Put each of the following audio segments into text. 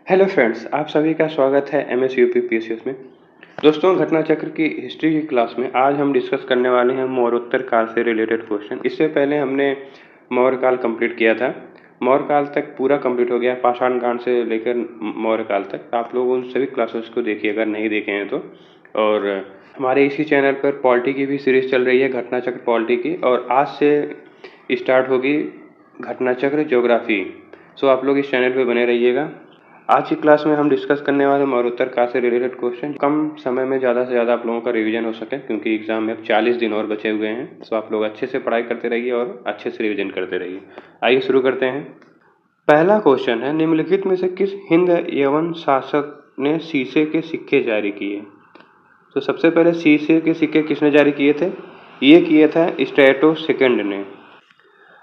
Hello friends, आप सभी का स्वागत है एमएस यूपी पीएसयूएस में। दोस्तों, घटना चक्र की हिस्ट्री की क्लास में आज हम डिस्कस करने वाले हैं मौर्योत्तर काल से रिलेटेड क्वेश्चन। इससे पहले हमने मौर्य काल कंप्लीट किया था। मौर्य काल तक पूरा कंप्लीट हो गया, पाषाण काल से लेकर मौर्य काल तक। आप लोग उन सभी क्लासेस को देखिए अगर नहीं देखे हैं तो। और हमारे इसी चैनल पर पॉलिटी की भी सीरीज चल रही है, घटना चक्र पॉलिटी की, और आज से स्टार्ट होगी घटना चक्र ज्योग्राफी। सो आप लोग इस चैनल पर बने रहिएगा। आज की क्लास में हम डिस्कस करने वाले मौर्योत्तर काल से रिलेटेड क्वेश्चन, कम समय में ज़्यादा से ज़्यादा आप लोगों का रिवीजन हो सके, क्योंकि एग्जाम में अब 40 दिन और बचे हुए हैं। सो आप लोग अच्छे से पढ़ाई करते रहिए और अच्छे से रिवीजन करते रहिए। आइए शुरू करते हैं। पहला क्वेश्चन है, निम्नलिखित में से किस हिंद यवन शासक ने शीशे के सिक्के जारी किए? तो सबसे पहले शीशे के सिक्के किसने जारी किए थे? ये किया था स्ट्रैटो सेकंड ने।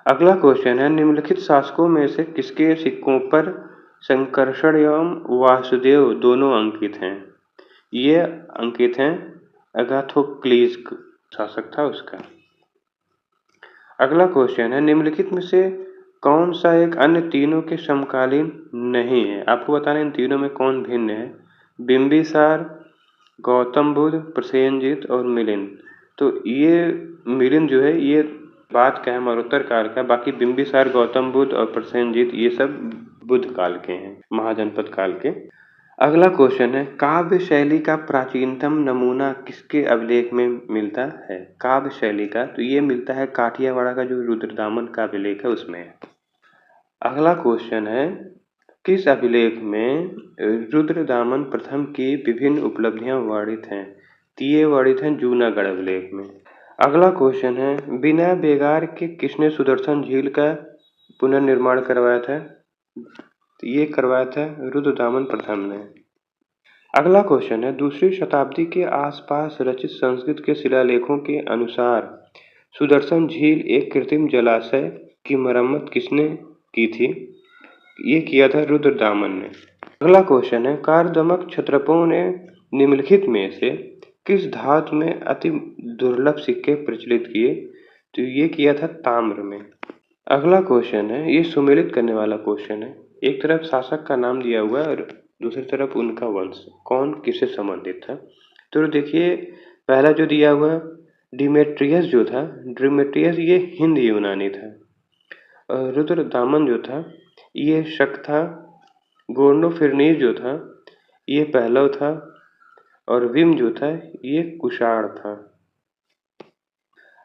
अगला क्वेश्चन है, निम्नलिखित शासकों में से किसके सिक्कों पर संकर्षण एवं वासुदेव दोनों अंकित हैं? ये अंकित हैं अगाथोक्लीज शासक था उसका। अगला क्वेश्चन है, निम्नलिखित में से कौन सा एक अन्य तीनों के समकालीन नहीं है? आपको बताना इन तीनों में कौन भिन्न है। बिंबिसार, गौतम बुद्ध, प्रसेनजीत और मिलिंद। तो ये मिलिंद जो है ये बात का है मौर्योत्तर काल का, बाकी बिंबिसार, गौतम बुद्ध और प्रसेनजीत ये सब बुद्ध काल के हैं, महाजनपद काल के। अगला क्वेश्चन है, काव्य शैली का प्राचीनतम नमूना किसके अभिलेख में मिलता है? काव्य शैली का तो ये मिलता है काठियावाड़ का जो रुद्रदामन का अभिलेख है उसमें। अगला क्वेश्चन है, किस अभिलेख में रुद्रदामन प्रथम की विभिन्न उपलब्धियां वर्णित हैं? तो ये वर्णित हैं जूनागढ़ अभिलेख में। अगला क्वेश्चन है, बिना बेगार के किसने सुदर्शन झील का पुनर्निर्माण करवाया था? तो ये करवाया था रुद्रदामन प्रथम ने। अगला क्वेश्चन है, दूसरी शताब्दी के आसपास रचित संस्कृत के शिलालेखों के अनुसार सुदर्शन झील एक कृत्रिम जलाशय की मरम्मत किसने की थी? ये किया था रुद्रदामन ने। अगला क्वेश्चन है, कारदमक क्षत्रपों ने निम्नलिखित में से किस धातु में अति दुर्लभ सिक्के प्रचलित किए? तो ये किया था ताम्र में। अगला क्वेश्चन है, ये सुमेलित करने वाला क्वेश्चन है। एक तरफ शासक का नाम दिया हुआ है और दूसरी तरफ उनका वंश, कौन किससे संबंधित था। तो देखिए, पहला जो दिया हुआ डिमेट्रियस जो था, डिमेट्रियस ये हिंद यूनानी था। रुद्रदामन जो था ये शक था। गोर्नोफिरनीस जो था ये पहलव था। और विम जो था ये कुषाण था।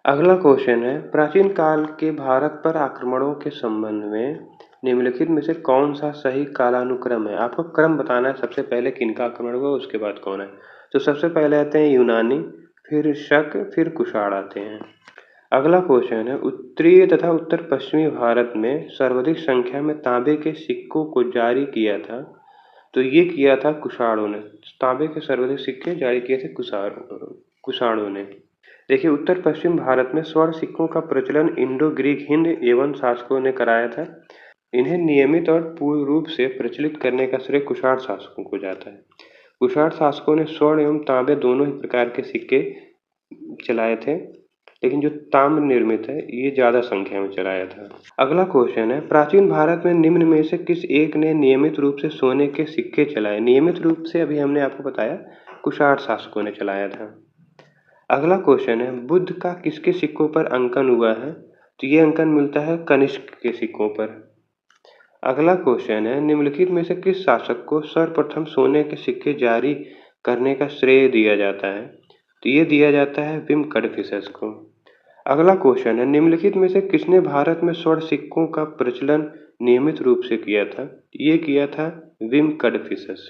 अगला क्वेश्चन है, प्राचीन काल के भारत पर आक्रमणों के संबंध में निम्नलिखित में से कौन सा सही कालानुक्रम है? आपको क्रम बताना है, सबसे पहले किनका आक्रमण हुआ उसके बाद कौन है। तो सबसे पहले आते हैं यूनानी, फिर शक, फिर कुषाण आते हैं। अगला क्वेश्चन है, उत्तरी तथा उत्तर पश्चिमी भारत में सर्वाधिक संख्या में तांबे के सिक्कों को जारी किया था। तो ये किया था कुषाणों ने। तांबे के सर्वाधिक सिक्के जारी किए थे कुषाणों ने। देखिए, उत्तर पश्चिम भारत में स्वर्ण सिक्कों का प्रचलन इंडो ग्रीक हिंद एवं शासकों ने कराया था। इन्हें नियमित और पूर्ण रूप से प्रचलित करने का श्रेय कुषाण शासकों को जाता है। कुषाण शासकों ने स्वर्ण एवं तांबे दोनों ही प्रकार के सिक्के चलाए थे, लेकिन जो ताम्र निर्मित है ये ज्यादा संख्या में चलाया था। अगला क्वेश्चन है, प्राचीन भारत में निम्न में से किस एक ने नियमित रूप से सोने के सिक्के चलाए? नियमित रूप से अभी हमने आपको बताया कुषाण शासकों ने चलाया था। अगला क्वेश्चन है, बुद्ध का किसके सिक्कों पर अंकन हुआ है? तो ये अंकन मिलता है कनिष्क के सिक्कों पर। अगला क्वेश्चन है, निम्नलिखित में से किस शासक को सर्वप्रथम सोने के सिक्के जारी करने का श्रेय दिया जाता है? तो ये दिया जाता है विम कडफिसेस को। अगला क्वेश्चन है, निम्नलिखित में से किसने भारत में स्वर्ण सिक्कों का प्रचलन नियमित रूप से किया था? ये किया था विम कडफिसेस।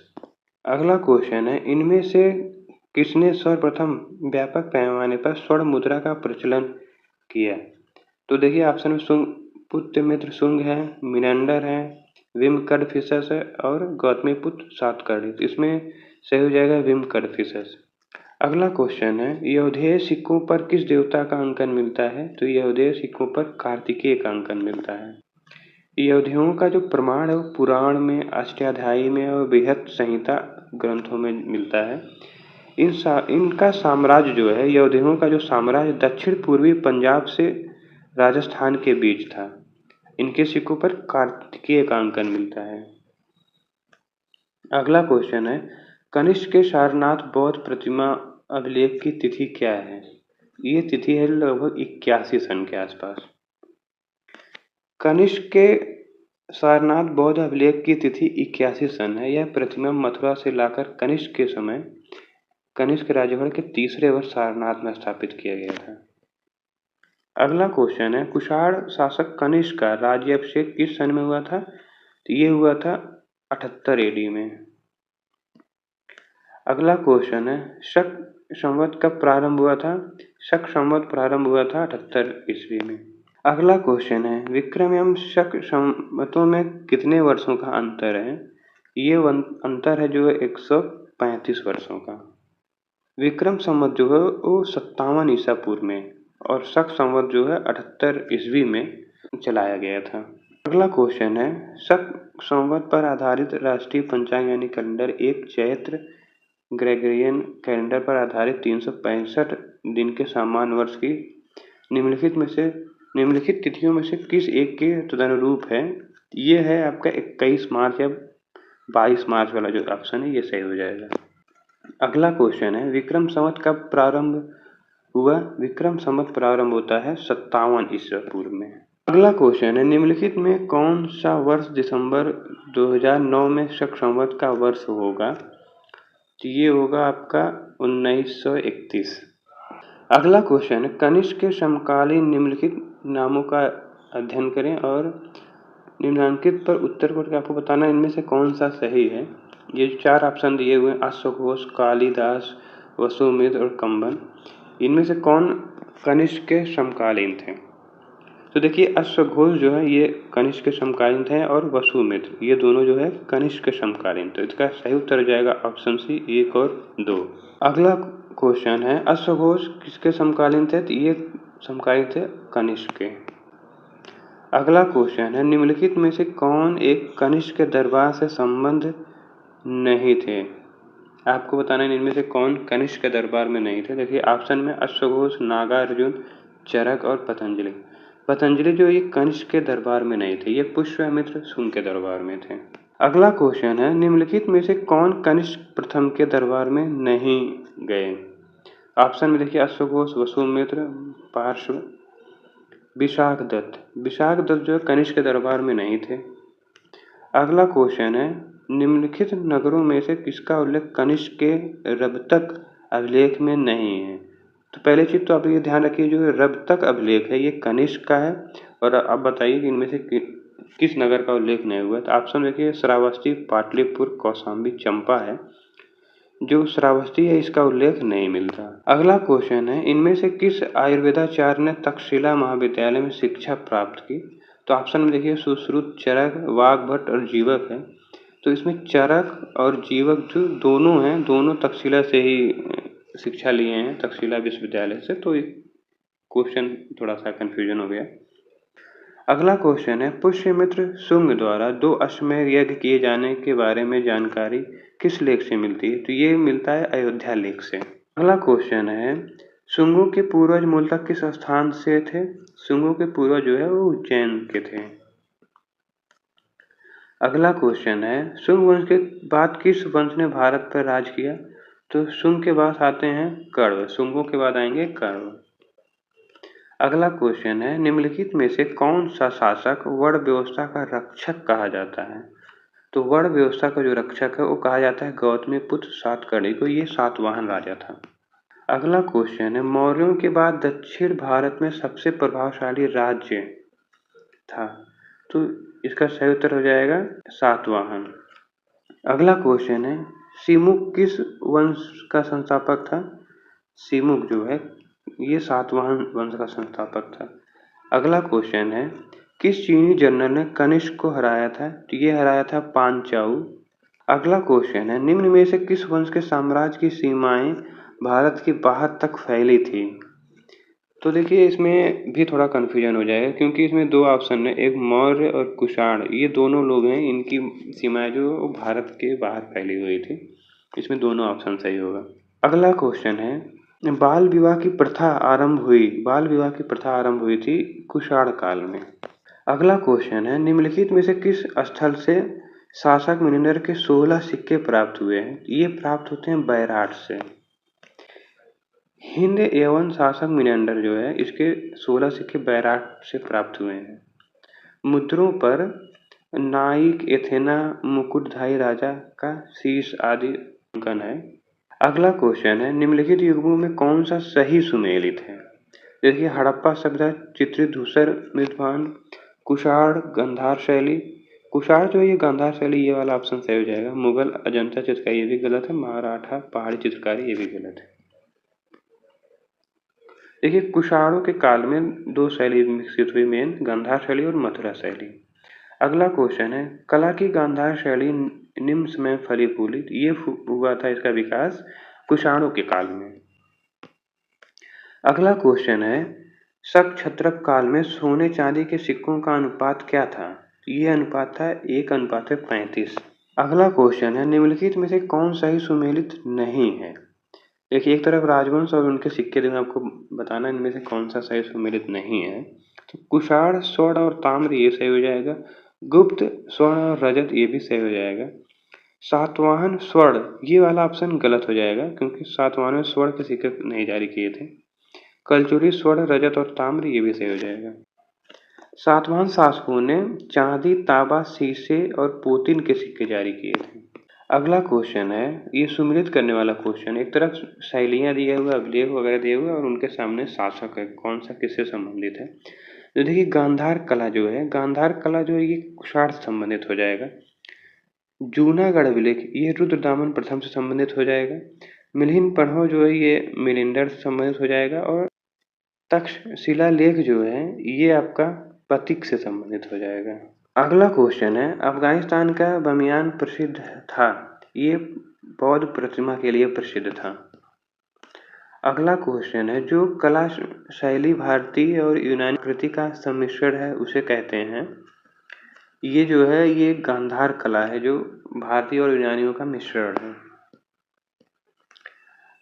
अगला क्वेश्चन है, इनमें से किसने सर्वप्रथम व्यापक पैमाने पर स्वर्ण मुद्रा का प्रचलन किया? तो देखिए, ऑप्शन में पुत्यमित्र शुंग है, मिनेंडर है, विम कडफिसेस है और गौतमीपुत्र सातकर्णी। तो इसमें सही हो जाएगा विम कडफिसेस। अगला क्वेश्चन है, यौधेय सिक्कों पर किस देवता का अंकन मिलता है? तो यौधेय सिक्कों पर कार्तिकेय का अंकन मिलता है। यौधेयों का जो प्रमाण है वो पुराण में, अष्टाध्यायी में और बृहत संहिता ग्रंथों में मिलता है। इनका साम्राज्य जो है, यौधेयों का जो साम्राज्य दक्षिण पूर्वी पंजाब से राजस्थान के बीच था। इनके सिक्कों पर कार्तिकेय का अंकन मिलता है। अगला क्वेश्चन है, कनिष्क के सारनाथ बौद्ध प्रतिमा अभिलेख की तिथि क्या है? ये तिथि है लगभग 81 सन के आसपास। कनिष्क के सारनाथ बौद्ध अभिलेख की तिथि 81 सन है। यह प्रतिमा मथुरा से लाकर कनिष्क के समय कनिष्क राजवंश के तीसरे वर्ष सारनाथ में स्थापित किया गया था। अगला क्वेश्चन है, कुषाण शासक कनिष्क का राज्याभिषेक किस सन में हुआ था? तो ये हुआ था 78 AD में। अगला क्वेश्चन है, शक संवत कब प्रारंभ हुआ था? शक संवत प्रारंभ हुआ था 78 ईस्वी में। अगला क्वेश्चन है, विक्रम एवं शक संवतों में कितने वर्षों का अंतर है? ये अंतर है जो है 135 वर्षों का। विक्रम संवत जो है वो 57 ईसा पूर्व में और शक संवत जो है 78 ईस्वी में चलाया गया था। अगला क्वेश्चन है, शक संवत पर आधारित राष्ट्रीय पंचांग यानी कैलेंडर एक चैत्र ग्रेगोरियन कैलेंडर पर आधारित 365 दिन के सामान्य वर्ष की निम्नलिखित तिथियों में से किस एक के तदनुरूप है? ये है आपका 21 मार्च या 22 मार्च वाला जो ऑप्शन है ये सही हो जाएगा। अगला क्वेश्चन है, विक्रम संवत कब प्रारंभ हुआ? विक्रम संवत प्रारंभ होता है 57 ईसा पूर्व में। अगला क्वेश्चन है, निम्नलिखित में कौन सा वर्ष दिसंबर 2009 में शक संवत का वर्ष होगा? तो ये होगा आपका 1931। अगला क्वेश्चन है, कनिष्क के समकालीन निम्नलिखित नामों का अध्ययन करें और निम्नांकित पर उत्तर करके आपको बताना इनमें से कौन सा सही है। ये 4 ऑप्शन दिए हुए हैं, अश्वघोष, कालिदास, वसुमित्र और कंबन। इनमें से कौन कनिष्क के समकालीन थे? तो देखिए, अश्वघोष जो है ये कनिष्क के समकालीन थे और वसुमित्र ये दोनों जो है कनिष्क के समकालीन। तो इसका सही उत्तर हो जाएगा ऑप्शन सी 1 और 2। अगला क्वेश्चन है, अश्वघोष किसके समकालीन थे? तो ये समकालीन थे कनिष्क के। अगला क्वेश्चन है, निम्नलिखित में से कौन एक कनिष्क के दरबार से संबंध नहीं थे? आपको बताना है इनमें से कौन कनिष्क के दरबार में नहीं थे। देखिए ऑप्शन में अश्वघोष, नागार्जुन, चरक और पतंजलि। पतंजलि जो ये कनिष्क के दरबार में नहीं थे, ये पुष्यमित्र शुंग के दरबार में थे। अगला क्वेश्चन है, निम्नलिखित में से कौन कनिष्क प्रथम के दरबार में नहीं गए? ऑप्शन में देखिए अश्वघोष, वसुमित्र, पार्श्व, विशाखदत्त। विशाखदत्त जो है कनिष्क के दरबार में नहीं थे। अगला क्वेश्चन है, निम्नलिखित नगरों में से किसका उल्लेख कनिष्क के रबतक अभिलेख में नहीं है? तो पहले चीज तो आप ये ध्यान रखिए, जो रबतक अभिलेख है ये कनिष्क का है। और अब बताइए कि इनमें से किस नगर का उल्लेख नहीं हुआ है। तो ऑप्शन देखिए श्रावस्ती, पाटलिपुत्र, कौशाम्बी, चंपा है। जो श्रावस्ती है इसका उल्लेख नहीं मिलता। अगला क्वेश्चन है, इनमें से किस आयुर्वेदाचार्य ने तक्षशिला महाविद्यालय में शिक्षा प्राप्त की? तो ऑप्शन में देखिए सुश्रुत, चरक, वाग्भट और जीवक है। तो इसमें चरक और जीवक जो दोनों हैं, दोनों तक्षशिला से ही शिक्षा लिए हैं, तक्षशिला विश्वविद्यालय से। तो क्वेश्चन थोड़ा सा कंफ्यूजन हो गया। अगला क्वेश्चन है, पुष्यमित्र शुंग द्वारा 2 अश्वमेध यज्ञ किए जाने के बारे में जानकारी किस लेख से मिलती है? तो ये मिलता है अयोध्या लेख से। अगला क्वेश्चन है, शुंगों के पूर्वज मूलतः किस स्थान से थे? शुंगों के पूर्वज जो है वो उज्जैन के थे। अगला क्वेश्चन है, शुंग वंश के बाद किस वंश ने भारत पर राज किया? तो शुंग के बाद आते हैं कण्व, शुंगों के बाद आएंगे कण्व। अगला क्वेश्चन है, निम्नलिखित में से कौन सा शासक वर्ण व्यवस्था का रक्षक कहा जाता है? तो वर्ण व्यवस्था का जो रक्षक है वो कहा जाता है गौतमीपुत्र सातकर्णी को। ये सातवाहन राजा था। अगला क्वेश्चन है, मौर्यों के बाद दक्षिण भारत में सबसे प्रभावशाली राज्य था? तो इसका सही उत्तर हो जाएगा सातवाहन। अगला क्वेश्चन है, सिमुक किस वंश का संस्थापक था? सिमुक जो है ये सातवाहन वंश का संस्थापक था। अगला क्वेश्चन है, किस चीनी जनरल ने कनिष्क को हराया था? तो ये हराया था पांचाऊ। अगला क्वेश्चन है, निम्न में से किस वंश के साम्राज्य की सीमाएं भारत के बाहर तक फैली थी? तो देखिए इसमें भी थोड़ा कन्फ्यूजन हो जाएगा, क्योंकि इसमें 2 ऑप्शन है, एक मौर्य और कुषाण। ये दोनों लोग हैं, इनकी सीमाएं जो भारत के बाहर फैली हुई थी। इसमें दोनों ऑप्शन सही होगा। अगला क्वेश्चन है, बाल विवाह की प्रथा आरंभ हुई थी कुषाण काल में। अगला क्वेश्चन है, निम्नलिखित में से किस स्थल से शासक मिनेंडर के 16 सिक्के प्राप्त हुए हैं। ये प्राप्त होते हैं बैराट से। हिंद एवं शासक मिनेंडर जो है इसके 16 सिक्के बैराट से प्राप्त हुए हैं। मुद्रों पर नाइक, एथेना, मुकुटधारी राजा का शीश आदि अंकन है। अगला क्वेश्चन है, निम्नलिखित युगों में कौन सा सही सुमेलित है? देखिए, हड़प्पा सभ्यता, चित्रित धूसर मृदभान, कुषाण गांधार शैली। कुषाण जो है ये गांधार शैली, ये वाला ऑप्शन सही हो जाएगा। मुगल अजंता चित्रकारी, ये भी गलत है। मराठा पहाड़ी चित्रकारी, ये भी गलत है। देखिए, कुषाणों के काल में दो शैली विकसित हुई मेन, गांधार शैली और मथुरा शैली। अगला क्वेश्चन है, कला की गांधार शैली निम्न समय फली फूली। ये हुआ था इसका विकास कुषाणों के काल में। अगला क्वेश्चन है, शक क्षत्रप काल में सोने चांदी के सिक्कों का अनुपात क्या था? ये अनुपात था 1:35। अगला क्वेश्चन है, निम्नलिखित में से कौन सही सुमेलित नहीं है? देखिए, एक तरफ राजवंश और उनके सिक्के थे, आपको बताना इनमें से कौन सा सही सुमेलित नहीं है। तो कुषाण स्वर्ण और ताम्र, ये सही हो जाएगा। गुप्त स्वर्ण और रजत, ये भी सही हो जाएगा। सातवाहन स्वर्ण, ये वाला ऑप्शन गलत हो जाएगा क्योंकि सातवाहन में स्वर्ण के सिक्के नहीं जारी किए थे। कलचुरी स्वर्ण, रजत और ताम्र, ये भी सही हो जाएगा। सातवाहन शासकों ने चांदी, तांबा, शीशे और पोतिन के सिक्के जारी किए थे। अगला क्वेश्चन है, ये सुमेलित करने वाला क्वेश्चन। एक तरफ शैलियाँ दिए हुए, अभिलेख वगैरह दिए हुए और उनके सामने शासक है, कौन सा किससे संबंधित है। तो देखिए, गांधार कला जो है, गांधार कला जो है ये कुषाण से संबंधित हो जाएगा। जूनागढ़ अभिलेख, ये रुद्रदामन प्रथम से संबंधित हो जाएगा। मिलिंद पढ़ो जो है ये मिलिंडर से संबंधित हो जाएगा। और तक्षशिला लेख जो है ये आपका प्रतीक से संबंधित हो जाएगा। अगला क्वेश्चन है, अफगानिस्तान का बमियान प्रसिद्ध था। ये बौद्ध प्रतिमा के लिए प्रसिद्ध था। अगला क्वेश्चन है, जो कला शैली भारतीय और यूनानी कृति का सम्मिश्रण है उसे कहते हैं। ये जो है ये गांधार कला है, जो भारतीय और यूनानियों का मिश्रण है।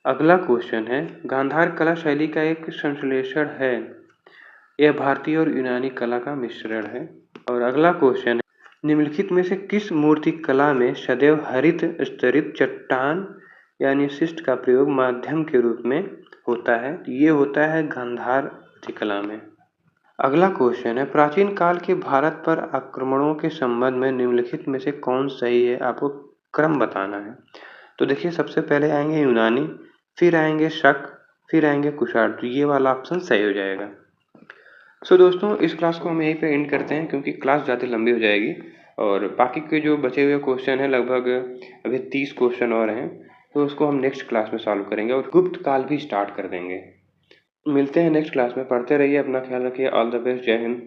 अगला क्वेश्चन है, गांधार कला शैली का एक संश्लेषण है। यह भारतीय और यूनानी कला का मिश्रण है। और अगला क्वेश्चन है, निम्नलिखित में से किस मूर्ति कला में सदैव हरित स्तरित चट्टान यानी शिष्ट का प्रयोग माध्यम के रूप में होता है? ये होता है गांधार कला में। अगला क्वेश्चन है, प्राचीन काल के भारत पर आक्रमणों के संबंध में निम्नलिखित में से कौन सही है? आपको क्रम बताना है। तो देखिए, सबसे पहले आएंगे यूनानी, फिर आएंगे शक, फिर आएंगे कुषाण। तो ये वाला ऑप्शन सही हो जाएगा। सो दोस्तों, इस क्लास को हम यहीं पे एंड करते हैं क्योंकि क्लास ज़्यादा लंबी हो जाएगी। और बाकी के जो बचे हुए क्वेश्चन हैं, लगभग अभी 30 क्वेश्चन और हैं, तो उसको हम नेक्स्ट क्लास में सॉल्व करेंगे और गुप्त काल भी स्टार्ट कर देंगे। मिलते हैं नेक्स्ट क्लास में। पढ़ते रहिए, अपना ख्याल रखिए। All the best. जय हिंद।